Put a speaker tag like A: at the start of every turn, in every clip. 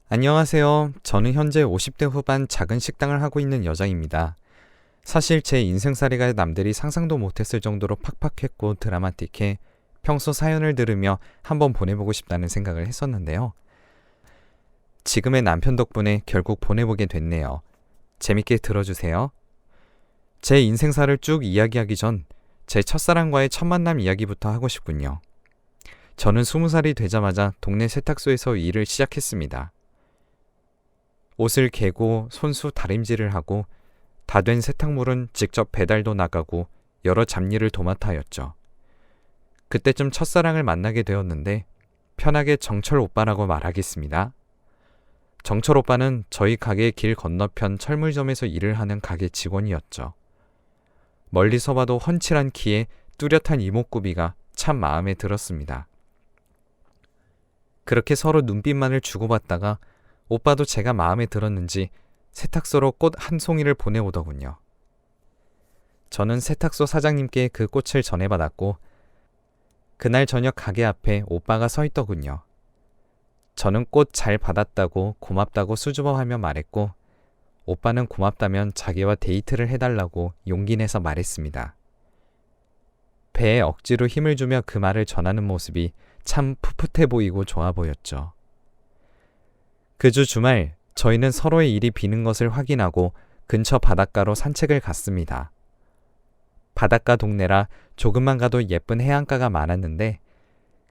A: 안녕하세요. 저는 현재 50대 후반 작은 식당을 하고 있는 여자입니다. 사실 제 인생살이가 남들이 상상도 못했을 정도로 팍팍했고 드라마틱해 평소 사연을 들으며 한번 보내보고 싶다는 생각을 했었는데요. 지금의 남편 덕분에 결국 보내보게 됐네요. 재밌게 들어주세요. 제 인생사를 쭉 이야기하기 전 제 첫사랑과의 첫 만남 이야기부터 하고 싶군요. 저는 20살이 되자마자 동네 세탁소에서 일을 시작했습니다. 옷을 개고 손수 다림질을 하고 다 된 세탁물은 직접 배달도 나가고 여러 잡일을 도맡아 하였죠. 그때쯤 첫사랑을 만나게 되었는데 편하게 정철 오빠라고 말하겠습니다. 정철 오빠는 저희 가게 길 건너편 철물점에서 일을 하는 가게 직원이었죠. 멀리서 봐도 훤칠한 키에 뚜렷한 이목구비가 참 마음에 들었습니다. 그렇게 서로 눈빛만을 주고받다가 오빠도 제가 마음에 들었는지 세탁소로 꽃 한 송이를 보내오더군요. 저는 세탁소 사장님께 그 꽃을 전해받았고 그날 저녁 가게 앞에 오빠가 서 있더군요. 저는 꽃 잘 받았다고 고맙다고 수줍어하며 말했고 오빠는 고맙다면 자기와 데이트를 해달라고 용기 내서 말했습니다. 배에 억지로 힘을 주며 그 말을 전하는 모습이 참 풋풋해 보이고 좋아 보였죠. 그 주 주말 저희는 서로의 일이 비는 것을 확인하고 근처 바닷가로 산책을 갔습니다. 바닷가 동네라 조금만 가도 예쁜 해안가가 많았는데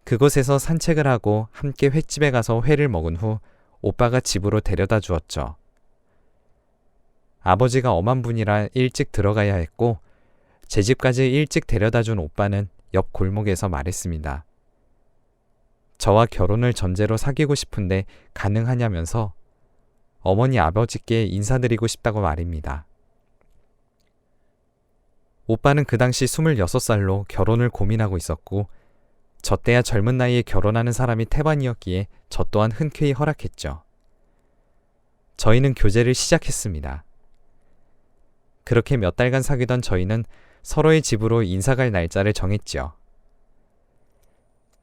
A: 그곳에서 산책을 하고 함께 횟집에 가서 회를 먹은 후 오빠가 집으로 데려다 주었죠. 아버지가 엄한 분이라 일찍 들어가야 했고 제 집까지 일찍 데려다 준 오빠는 옆 골목에서 말했습니다. 저와 결혼을 전제로 사귀고 싶은데 가능하냐면서 어머니 아버지께 인사드리고 싶다고 말입니다. 오빠는 그 당시 26살로 결혼을 고민하고 있었고 저 때야 젊은 나이에 결혼하는 사람이 태반이었기에 저 또한 흔쾌히 허락했죠. 저희는 교제를 시작했습니다. 그렇게 몇 달간 사귀던 저희는 서로의 집으로 인사갈 날짜를 정했지요.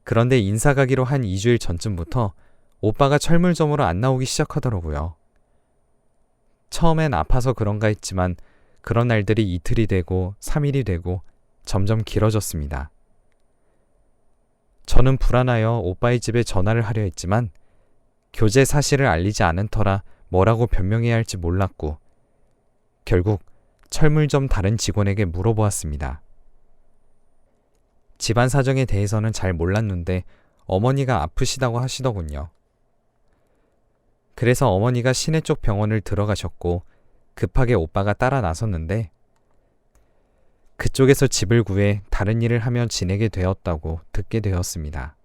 A: 그런데 인사 가기로 한 2주일 전쯤부터 오빠가 철물점으로 안 나오기 시작하더라고요. 처음엔 아파서 그런가 했지만 그런 날들이 이틀이 되고 3일이 되고 점점 길어졌습니다. 저는 불안하여 오빠의 집에 전화를 하려 했지만 교제 사실을 알리지 않은 터라 뭐라고 변명해야 할지 몰랐고 결국 철물점 다른 직원에게 물어보았습니다. 집안 사정에 대해서는 잘 몰랐는데 어머니가 아프시다고 하시더군요. 그래서 어머니가 시내 쪽 병원을 들어가셨고 급하게 오빠가 따라 나섰는데 그쪽에서 집을 구해 다른 일을 하며 지내게 되었다고 듣게 되었습니다.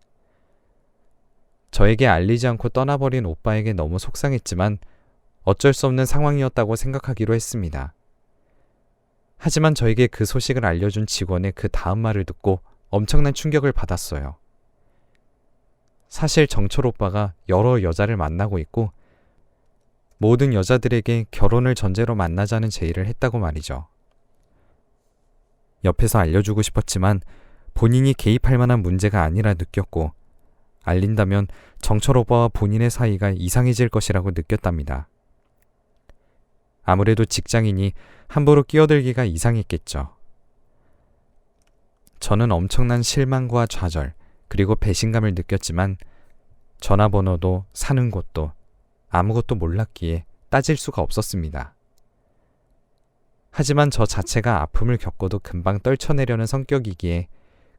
A: 저에게 알리지 않고 떠나버린 오빠에게 너무 속상했지만 어쩔 수 없는 상황이었다고 생각하기로 했습니다. 하지만 저에게 그 소식을 알려준 직원의 그 다음 말을 듣고 엄청난 충격을 받았어요. 사실 정철 오빠가 여러 여자를 만나고 있고 모든 여자들에게 결혼을 전제로 만나자는 제의를 했다고 말이죠. 옆에서 알려주고 싶었지만 본인이 개입할 만한 문제가 아니라 느꼈고 알린다면 정철 오빠와 본인의 사이가 이상해질 것이라고 느꼈답니다. 아무래도 직장인이 함부로 끼어들기가 이상했겠죠. 저는 엄청난 실망과 좌절 그리고 배신감을 느꼈지만 전화번호도 사는 곳도 아무것도 몰랐기에 따질 수가 없었습니다. 하지만 저 자체가 아픔을 겪어도 금방 떨쳐내려는 성격이기에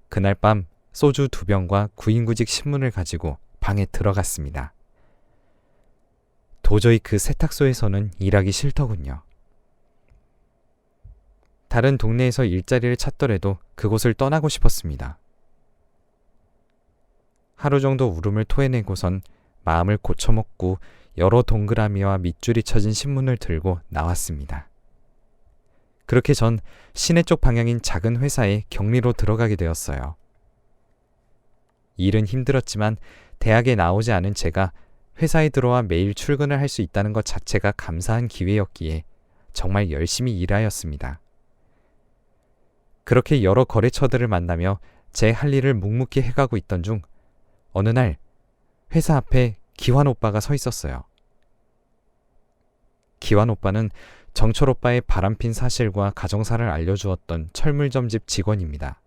A: 그날 밤 소주 2병과 구인구직 신문을 가지고 방에 들어갔습니다. 도저히 그 세탁소에서는 일하기 싫더군요. 다른 동네에서 일자리를 찾더라도 그곳을 떠나고 싶었습니다. 하루 정도 울음을 토해내고선 마음을 고쳐먹고 여러 동그라미와 밑줄이 쳐진 신문을 들고 나왔습니다. 그렇게 전 시내 쪽 방향인 작은 회사에 격리로 들어가게 되었어요. 일은 힘들었지만 대학에 나오지 않은 제가 회사에 들어와 매일 출근을 할 수 있다는 것 자체가 감사한 기회였기에 정말 열심히 일하였습니다. 그렇게 여러 거래처들을 만나며 제 할 일을 묵묵히 해가고 있던 중 어느 날 회사 앞에 기환 오빠가 서 있었어요. 기완 오빠는 정철 오빠의 바람핀 사실과 가정사를 알려주었던 철물점집 직원입니다.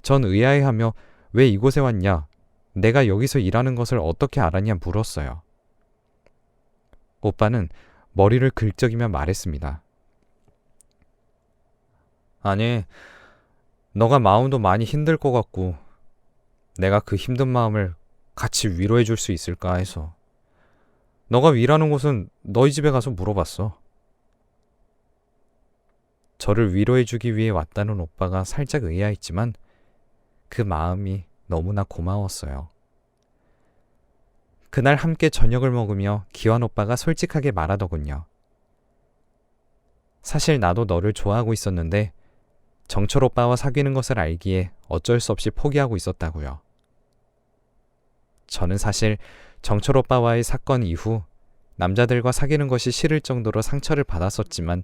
A: 전 의아해하며 왜 이곳에 왔냐, 내가 여기서 일하는 것을 어떻게 알았냐 물었어요. 오빠는 머리를 긁적이며 말했습니다. 아니, 너가 마음도 많이 힘들 것 같고 내가 그 힘든 마음을 같이 위로해 줄 수 있을까 해서. 너가 일하는 곳은 너희 집에 가서 물어봤어. 저를 위로해 주기 위해 왔다는 오빠가 살짝 의아했지만 그 마음이 너무나 고마웠어요. 그날 함께 저녁을 먹으며 기완 오빠가 솔직하게 말하더군요. 사실 나도 너를 좋아하고 있었는데 정철 오빠와 사귀는 것을 알기에 어쩔 수 없이 포기하고 있었다고요. 저는 사실 정철 오빠와의 사건 이후 남자들과 사귀는 것이 싫을 정도로 상처를 받았었지만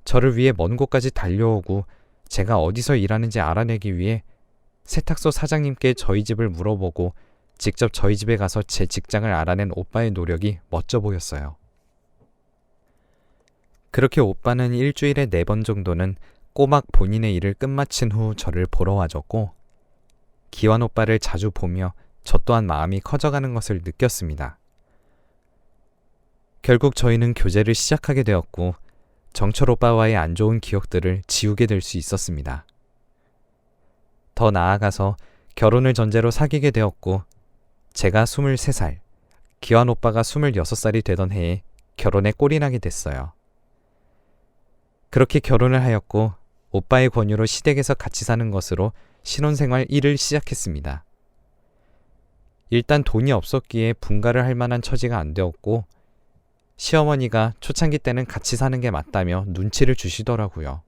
A: 저를 위해 먼 곳까지 달려오고 제가 어디서 일하는지 알아내기 위해 세탁소 사장님께 저희 집을 물어보고 직접 저희 집에 가서 제 직장을 알아낸 오빠의 노력이 멋져 보였어요. 그렇게 오빠는 일주일에 4번 정도는 꼬막 본인의 일을 끝마친 후 저를 보러 와줬고 기완 오빠를 자주 보며 저 또한 마음이 커져가는 것을 느꼈습니다. 결국 저희는 교제를 시작하게 되었고 정철 오빠와의 안 좋은 기억들을 지우게 될 수 있었습니다. 더 나아가서 결혼을 전제로 사귀게 되었고 제가 23살, 기완 오빠가 26살이 되던 해에 결혼에 꼴이 나게 됐어요. 그렇게 결혼을 하였고 오빠의 권유로 시댁에서 같이 사는 것으로 신혼생활 1을 시작했습니다. 일단 돈이 없었기에 분가를 할 만한 처지가 안 되었고 시어머니가 초창기 때는 같이 사는 게 맞다며 눈치를 주시더라고요.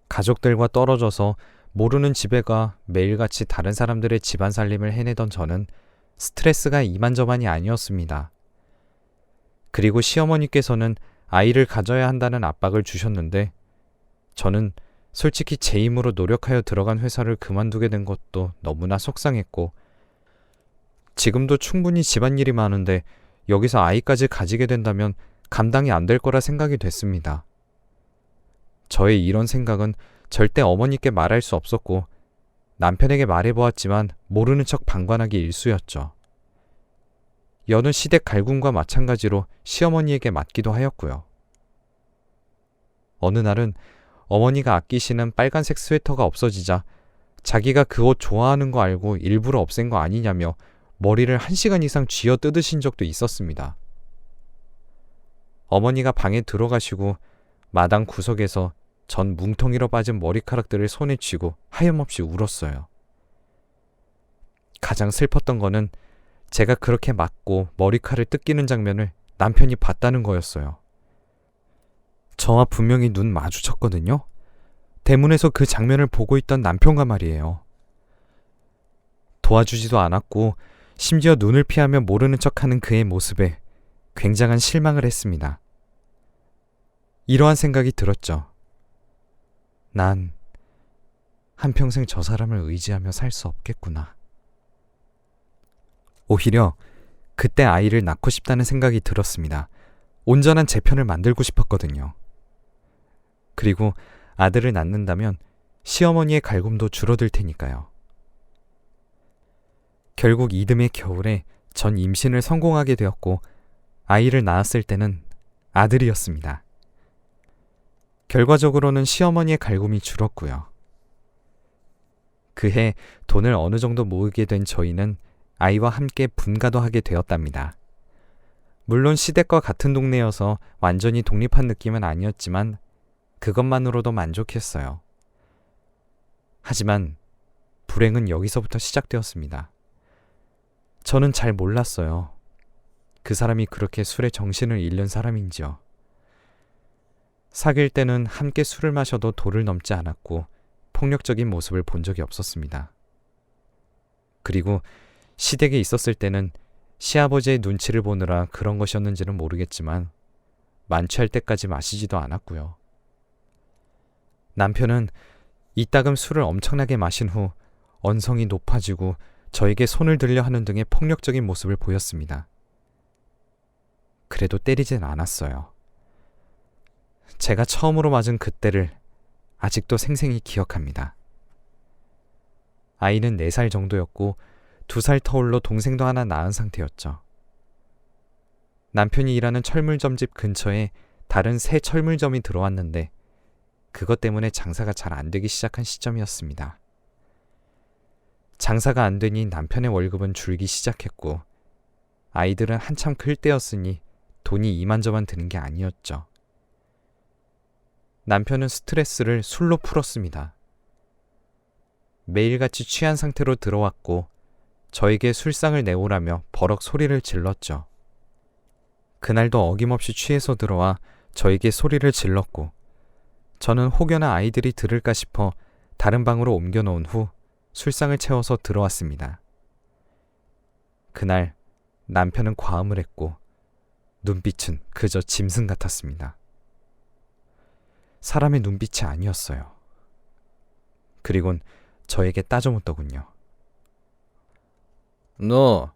A: 가족들과 떨어져서 모르는 집에 가 매일같이 다른 사람들의 집안 살림을 해내던 저는 스트레스가 이만저만이 아니었습니다. 그리고 시어머니께서는 아이를 가져야 한다는 압박을 주셨는데 저는 솔직히 제 힘으로 노력하여 들어간 회사를 그만두게 된 것도 너무나 속상했고 지금도 충분히 집안일이 많은데 여기서 아이까지 가지게 된다면 감당이 안 될 거라 생각이 됐습니다. 저의 이런 생각은 절대 어머니께 말할 수 없었고 남편에게 말해보았지만 모르는 척 방관하기 일쑤였죠. 여느 시댁 갈굼과 마찬가지로 시어머니에게 맡기도 하였고요. 어느 날은 어머니가 아끼시는 빨간색 스웨터가 없어지자 자기가 그 옷 좋아하는 거 알고 일부러 없앤 거 아니냐며 머리를 1시간 이상 쥐어 뜯으신 적도 있었습니다. 어머니가 방에 들어가시고 마당 구석에서 전 뭉텅이로 빠진 머리카락들을 손에 쥐고 하염없이 울었어요. 가장 슬펐던 거는 제가 그렇게 맞고 머리칼을 뜯기는 장면을 남편이 봤다는 거였어요. 저와 분명히 눈 마주쳤거든요. 대문에서 그 장면을 보고 있던 남편과 말이에요. 도와주지도 않았고 심지어 눈을 피하며 모르는 척하는 그의 모습에 굉장한 실망을 했습니다. 이러한 생각이 들었죠. 난 한평생 저 사람을 의지하며 살 수 없겠구나. 오히려 그때 아이를 낳고 싶다는 생각이 들었습니다. 온전한 제 편을 만들고 싶었거든요. 그리고 아들을 낳는다면 시어머니의 갈굼도 줄어들 테니까요. 결국 이듬해 겨울에 전 임신을 성공하게 되었고 아이를 낳았을 때는 아들이었습니다. 결과적으로는 시어머니의 갈굼이 줄었고요. 그해 돈을 어느 정도 모으게 된 저희는 아이와 함께 분가도 하게 되었답니다. 물론 시댁과 같은 동네여서 완전히 독립한 느낌은 아니었지만 그것만으로도 만족했어요. 하지만 불행은 여기서부터 시작되었습니다. 저는 잘 몰랐어요. 그 사람이 그렇게 술에 정신을 잃는 사람인지요. 사귈 때는 함께 술을 마셔도 도를 넘지 않았고 폭력적인 모습을 본 적이 없었습니다. 그리고 시댁에 있었을 때는 시아버지의 눈치를 보느라 그런 것이었는지는 모르겠지만 만취할 때까지 마시지도 않았고요. 남편은 이따금 술을 엄청나게 마신 후 언성이 높아지고 저에게 손을 들려 하는 등의 폭력적인 모습을 보였습니다. 그래도 때리진 않았어요. 제가 처음으로 맞은 그때를 아직도 생생히 기억합니다. 아이는 4살 정도였고 2살 터울로 동생도 하나 낳은 상태였죠. 남편이 일하는 철물점집 근처에 다른 새 철물점이 들어왔는데 그것 때문에 장사가 잘 안 되기 시작한 시점이었습니다. 장사가 안 되니 남편의 월급은 줄기 시작했고 아이들은 한참 클 때였으니 돈이 이만저만 드는 게 아니었죠. 남편은 스트레스를 술로 풀었습니다. 매일같이 취한 상태로 들어왔고 저에게 술상을 내오라며 버럭 소리를 질렀죠. 그날도 어김없이 취해서 들어와 저에게 소리를 질렀고 저는 혹여나 아이들이 들을까 싶어 다른 방으로 옮겨놓은 후 술상을 채워서 들어왔습니다. 그날 남편은 과음을 했고 눈빛은 그저 짐승 같았습니다. 사람의 눈빛이 아니었어요. 그리곤 저에게 따져묻더군요.
B: 너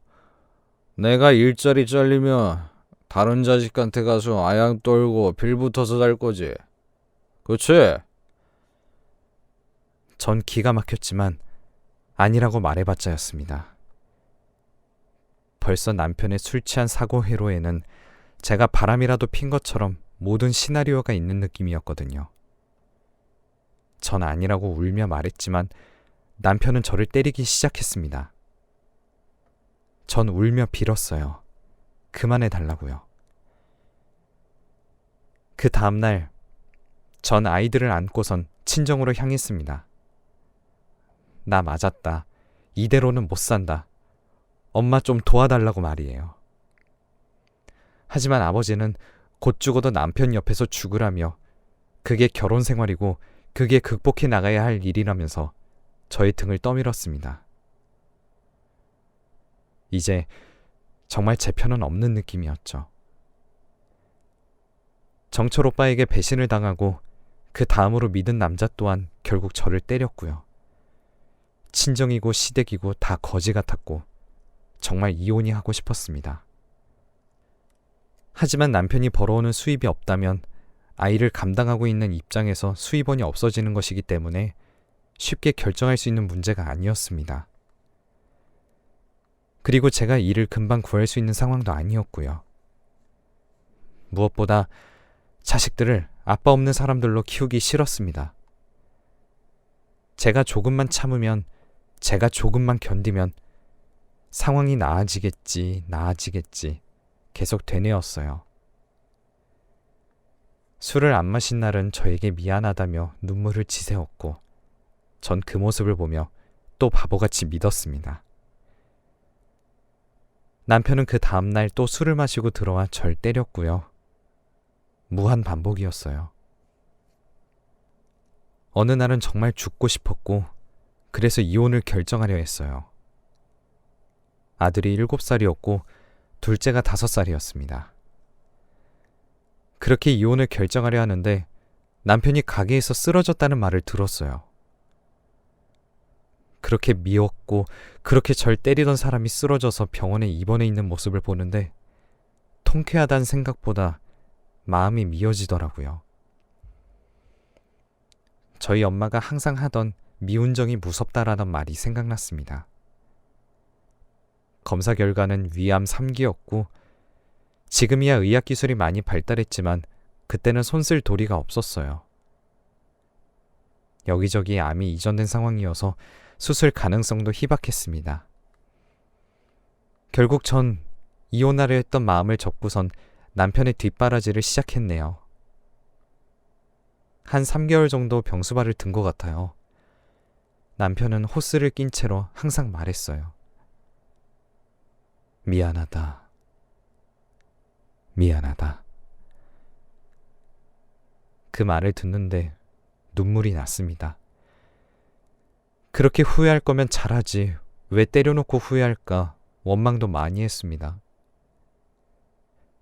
B: 내가 일자리 잘리면 다른 자식한테 가서 아양 떨고 빌붙어서 잘 거지? 그치?
A: 전 기가 막혔지만 아니라고 말해봤자였습니다. 벌써 남편의 술 취한 사고 회로에는 제가 바람이라도 핀 것처럼 모든 시나리오가 있는 느낌이었거든요. 전 아니라고 울며 말했지만 남편은 저를 때리기 시작했습니다. 전 울며 빌었어요. 그만해달라고요. 그 다음날 전 아이들을 안고선 친정으로 향했습니다. 나 맞았다. 이대로는 못 산다. 엄마 좀 도와달라고 말이에요. 하지만 아버지는 곧 죽어도 남편 옆에서 죽으라며 그게 결혼 생활이고 그게 극복해 나가야 할 일이라면서 저의 등을 떠밀었습니다. 이제 정말 제 편은 없는 느낌이었죠. 정철 오빠에게 배신을 당하고 그 다음으로 믿은 남자 또한 결국 저를 때렸고요. 친정이고 시댁이고 다 거지 같았고 정말 이혼이 하고 싶었습니다. 하지만 남편이 벌어오는 수입이 없다면 아이를 감당하고 있는 입장에서 수입원이 없어지는 것이기 때문에 쉽게 결정할 수 있는 문제가 아니었습니다. 그리고 제가 일을 금방 구할 수 있는 상황도 아니었고요. 무엇보다 자식들을 아빠 없는 사람들로 키우기 싫었습니다. 제가 조금만 참으면, 제가 조금만 견디면 상황이 나아지겠지 계속 되뇌었어요. 술을 안 마신 날은 저에게 미안하다며 눈물을 지새웠고 전 그 모습을 보며 또 바보같이 믿었습니다. 남편은 그 다음날 또 술을 마시고 들어와 절 때렸고요. 무한 반복이었어요. 어느 날은 정말 죽고 싶었고 그래서 이혼을 결정하려 했어요. 아들이 7살이었고 둘째가 5살이었습니다. 그렇게 이혼을 결정하려 하는데 남편이 가게에서 쓰러졌다는 말을 들었어요. 그렇게 미웠고 그렇게 절 때리던 사람이 쓰러져서 병원에 입원해 있는 모습을 보는데 통쾌하다는 생각보다 마음이 미어지더라고요. 저희 엄마가 항상 하던 미운정이 무섭다라는 말이 생각났습니다. 검사 결과는 위암 3기였고 지금이야 의학기술이 많이 발달했지만 그때는 손쓸 도리가 없었어요. 여기저기 암이 이전된 상황이어서 수술 가능성도 희박했습니다. 결국 전 이혼하려 했던 마음을 접고선 남편의 뒷바라지를 시작했네요. 한 3개월 정도 병수발을 든 것 같아요. 남편은 호스를 낀 채로 항상 말했어요. 미안하다. 미안하다. 그 말을 듣는데 눈물이 났습니다. 그렇게 후회할 거면 잘하지. 왜 때려놓고 후회할까? 원망도 많이 했습니다.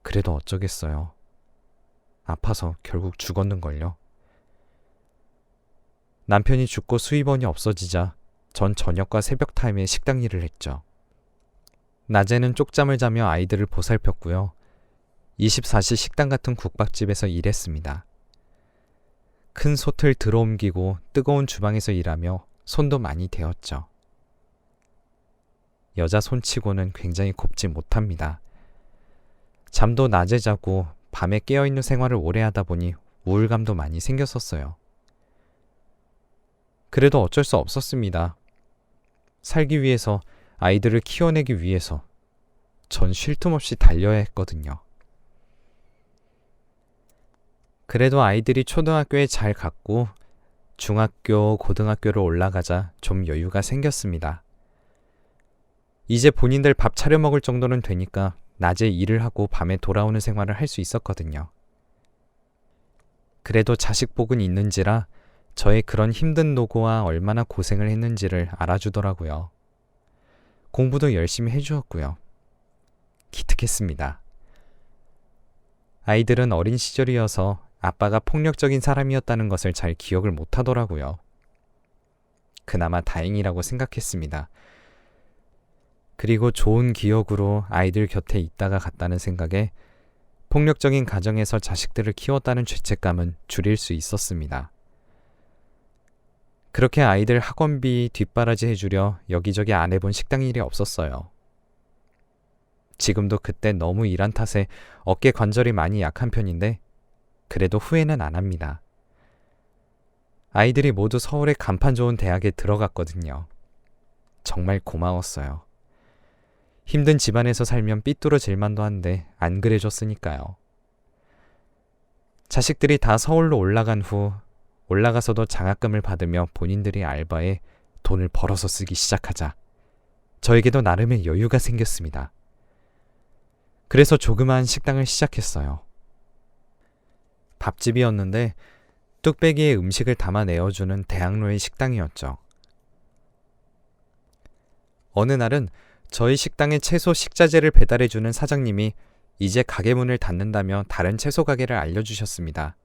A: 그래도 어쩌겠어요. 아파서 결국 죽었는걸요. 남편이 죽고 수입원이 없어지자 전 저녁과 새벽 타임에 식당 일을 했죠. 낮에는 쪽잠을 자며 아이들을 보살폈고요. 24시 식당 같은 국밥집에서 일했습니다. 큰 솥을 들어옮기고 뜨거운 주방에서 일하며 손도 많이 데웠죠. 여자 손치고는 굉장히 곱지 못합니다. 잠도 낮에 자고 밤에 깨어있는 생활을 오래 하다 보니 우울감도 많이 생겼었어요. 그래도 어쩔 수 없었습니다. 살기 위해서, 아이들을 키워내기 위해서 전 쉴 틈 없이 달려야 했거든요. 그래도 아이들이 초등학교에 잘 갔고 중학교, 고등학교로 올라가자 좀 여유가 생겼습니다. 이제 본인들 밥 차려 먹을 정도는 되니까 낮에 일을 하고 밤에 돌아오는 생활을 할 수 있었거든요. 그래도 자식 복은 있는지라 저의 그런 힘든 노고와 얼마나 고생을 했는지를 알아주더라고요. 공부도 열심히 해주었고요. 기특했습니다. 아이들은 어린 시절이어서 아빠가 폭력적인 사람이었다는 것을 잘 기억을 못하더라고요. 그나마 다행이라고 생각했습니다. 그리고 좋은 기억으로 아이들 곁에 있다가 갔다는 생각에 폭력적인 가정에서 자식들을 키웠다는 죄책감은 줄일 수 있었습니다. 그렇게 아이들 학원비 뒷바라지 해주려 여기저기 안 해본 식당 일이 없었어요. 지금도 그때 너무 일한 탓에 어깨 관절이 많이 약한 편인데 그래도 후회는 안 합니다. 아이들이 모두 서울의 간판 좋은 대학에 들어갔거든요. 정말 고마웠어요. 힘든 집안에서 살면 삐뚤어질 만도 한데 안 그래줬으니까요. 자식들이 다 서울로 올라간 후 올라가서도 장학금을 받으며 본인들이 알바에 돈을 벌어서 쓰기 시작하자 저에게도 나름의 여유가 생겼습니다. 그래서 조그마한 식당을 시작했어요. 밥집이었는데 뚝배기에 음식을 담아 내어주는 대학로의 식당이었죠. 어느 날은 저희 식당에 채소 식자재를 배달해주는 사장님이 이제 가게 문을 닫는다며 다른 채소 가게를 알려주셨습니다.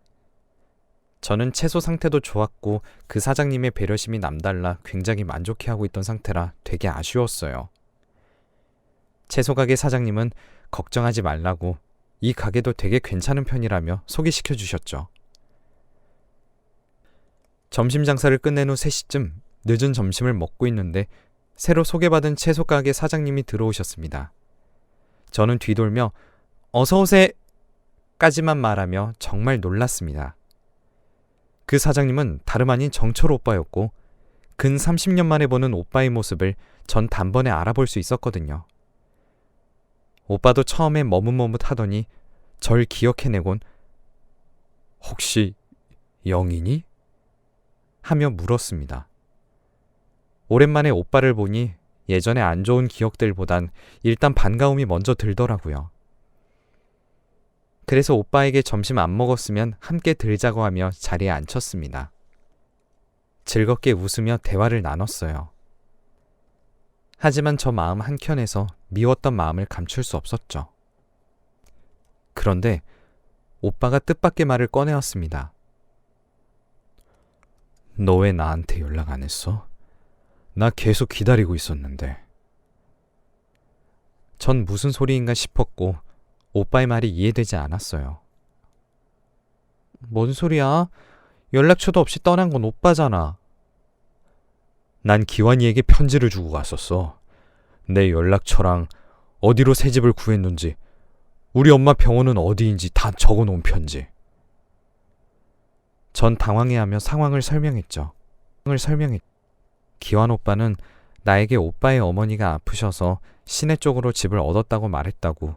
A: 저는 채소 상태도 좋았고 그 사장님의 배려심이 남달라 굉장히 만족해하고 있던 상태라 되게 아쉬웠어요. 채소 가게 사장님은 걱정하지 말라고 이 가게도 되게 괜찮은 편이라며 소개시켜 주셨죠. 점심 장사를 끝낸 후 3시쯤 늦은 점심을 먹고 있는데 새로 소개받은 채소 가게 사장님이 들어오셨습니다. 저는 뒤돌며 어서오세! 까지만 말하며 정말 놀랐습니다. 그 사장님은 다름 아닌 정철 오빠였고 근 30년 만에 보는 오빠의 모습을 전 단번에 알아볼 수 있었거든요. 오빠도 처음에 머뭇머뭇하더니 절 기억해내곤 혹시 영인이? 하며 물었습니다. 오랜만에 오빠를 보니 예전에 안 좋은 기억들보단 일단 반가움이 먼저 들더라고요. 그래서 오빠에게 점심 안 먹었으면 함께 들자고 하며 자리에 앉혔습니다. 즐겁게 웃으며 대화를 나눴어요. 하지만 저 마음 한켠에서 미웠던 마음을 감출 수 없었죠. 그런데 오빠가 뜻밖의 말을 꺼내왔습니다. 너 왜 나한테 연락 안 했어? 나 계속 기다리고 있었는데. 전 무슨 소리인가 싶었고 오빠의 말이 이해되지 않았어요. 뭔 소리야? 연락처도 없이 떠난 건 오빠잖아. 난 기환이에게 편지를 주고 갔었어. 내 연락처랑 어디로 새집을 구했는지, 우리 엄마 병원은 어디인지 다 적어놓은 편지. 전 당황해하며 상황을 설명했죠. 기환 오빠는 나에게 오빠의 어머니가 아프셔서 시내 쪽으로 집을 얻었다고 말했다고.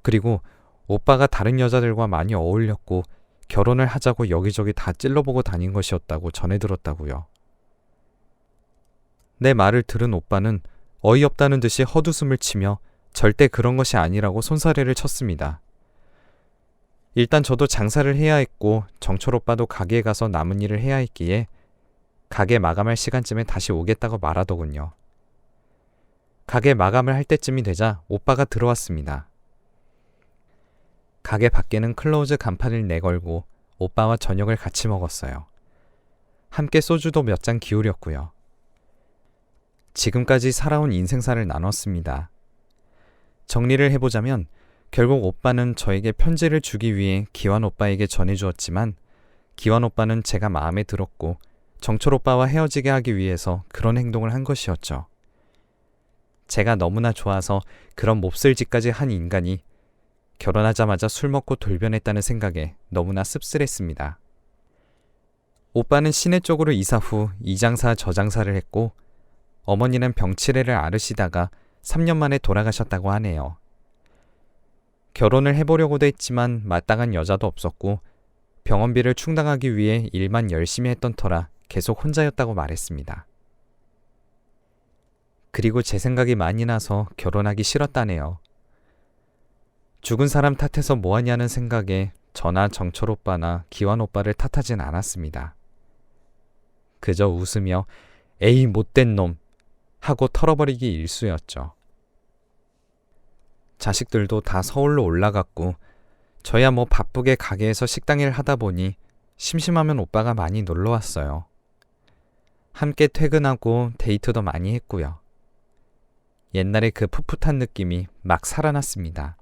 A: 그리고 오빠가 다른 여자들과 많이 어울렸고 결혼을 하자고 여기저기 다 찔러보고 다닌 것이었다고 전해 들었다고요. 내 말을 들은 오빠는 어이없다는 듯이 헛웃음을 치며 절대 그런 것이 아니라고 손사래를 쳤습니다. 일단 저도 장사를 해야 했고 정철 오빠도 가게에 가서 남은 일을 해야 했기에 가게 마감할 시간쯤에 다시 오겠다고 말하더군요. 가게 마감을 할 때쯤이 되자 오빠가 들어왔습니다. 가게 밖에는 클로즈 간판을 내걸고 오빠와 저녁을 같이 먹었어요. 함께 소주도 몇 잔 기울였고요. 지금까지 살아온 인생사를 나눴습니다. 정리를 해보자면 결국 오빠는 저에게 편지를 주기 위해 기완 오빠에게 전해주었지만 기완 오빠는 제가 마음에 들었고 정철 오빠와 헤어지게 하기 위해서 그런 행동을 한 것이었죠. 제가 너무나 좋아서 그런 몹쓸 짓까지 한 인간이 결혼하자마자 술 먹고 돌변했다는 생각에 너무나 씁쓸했습니다. 오빠는 시내 쪽으로 이사 후 이 장사 저 장사를 했고 어머니는 병치레를 앓으시다가 3년 만에 돌아가셨다고 하네요. 결혼을 해보려고도 했지만 마땅한 여자도 없었고 병원비를 충당하기 위해 일만 열심히 했던 터라 계속 혼자였다고 말했습니다. 그리고 제 생각이 많이 나서 결혼하기 싫었다네요. 죽은 사람 탓해서 뭐하냐는 생각에 저나 정철 오빠나 기완 오빠를 탓하진 않았습니다. 그저 웃으며 에이 못된 놈 하고 털어버리기 일쑤였죠. 자식들도 다 서울로 올라갔고 저야 뭐 바쁘게 가게에서 식당일 하다 보니 심심하면 오빠가 많이 놀러 왔어요. 함께 퇴근하고 데이트도 많이 했고요. 옛날에 그 풋풋한 느낌이 막 살아났습니다.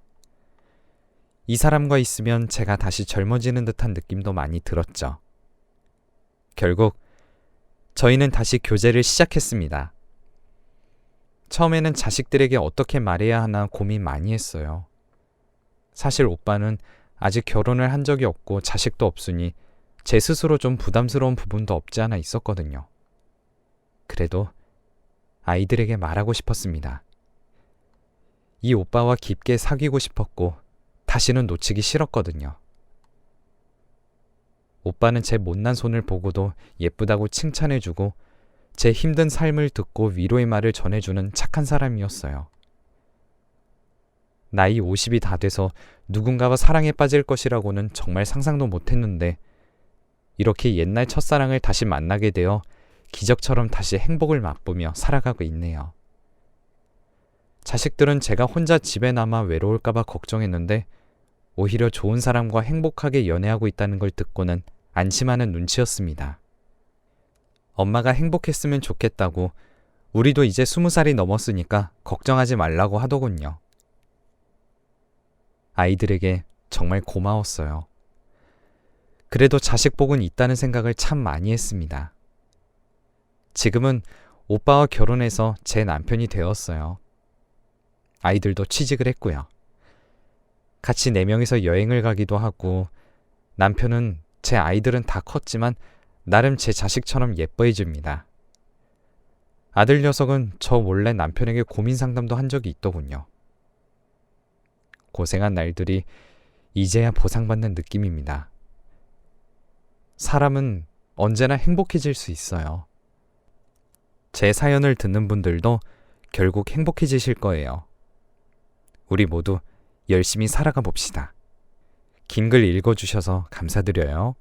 A: 이 사람과 있으면 제가 다시 젊어지는 듯한 느낌도 많이 들었죠. 결국 저희는 다시 교제를 시작했습니다. 처음에는 자식들에게 어떻게 말해야 하나 고민 많이 했어요. 사실 오빠는 아직 결혼을 한 적이 없고 자식도 없으니 제 스스로 좀 부담스러운 부분도 없지 않아 있었거든요. 그래도 아이들에게 말하고 싶었습니다. 이 오빠와 깊게 사귀고 싶었고 다시는 놓치기 싫었거든요. 오빠는 제 못난 손을 보고도 예쁘다고 칭찬해주고 제 힘든 삶을 듣고 위로의 말을 전해주는 착한 사람이었어요. 나이 50이 다 돼서 누군가와 사랑에 빠질 것이라고는 정말 상상도 못했는데 이렇게 옛날 첫사랑을 다시 만나게 되어 기적처럼 다시 행복을 맛보며 살아가고 있네요. 자식들은 제가 혼자 집에 남아 외로울까봐 걱정했는데 오히려 좋은 사람과 행복하게 연애하고 있다는 걸 듣고는 안심하는 눈치였습니다. 엄마가 행복했으면 좋겠다고 우리도 이제 20살이 넘었으니까 걱정하지 말라고 하더군요. 아이들에게 정말 고마웠어요. 그래도 자식 복은 있다는 생각을 참 많이 했습니다. 지금은 오빠와 결혼해서 제 남편이 되었어요. 아이들도 취직을 했고요. 같이 4명이서 여행을 가기도 하고 남편은 제 아이들은 다 컸지만 나름 제 자식처럼 예뻐해 줍니다. 아들 녀석은 저 몰래 남편에게 고민 상담도 한 적이 있더군요. 고생한 날들이 이제야 보상받는 느낌입니다. 사람은 언제나 행복해질 수 있어요. 제 사연을 듣는 분들도 결국 행복해지실 거예요. 우리 모두 열심히 살아가 봅시다. 긴 글 읽어주셔서 감사드려요.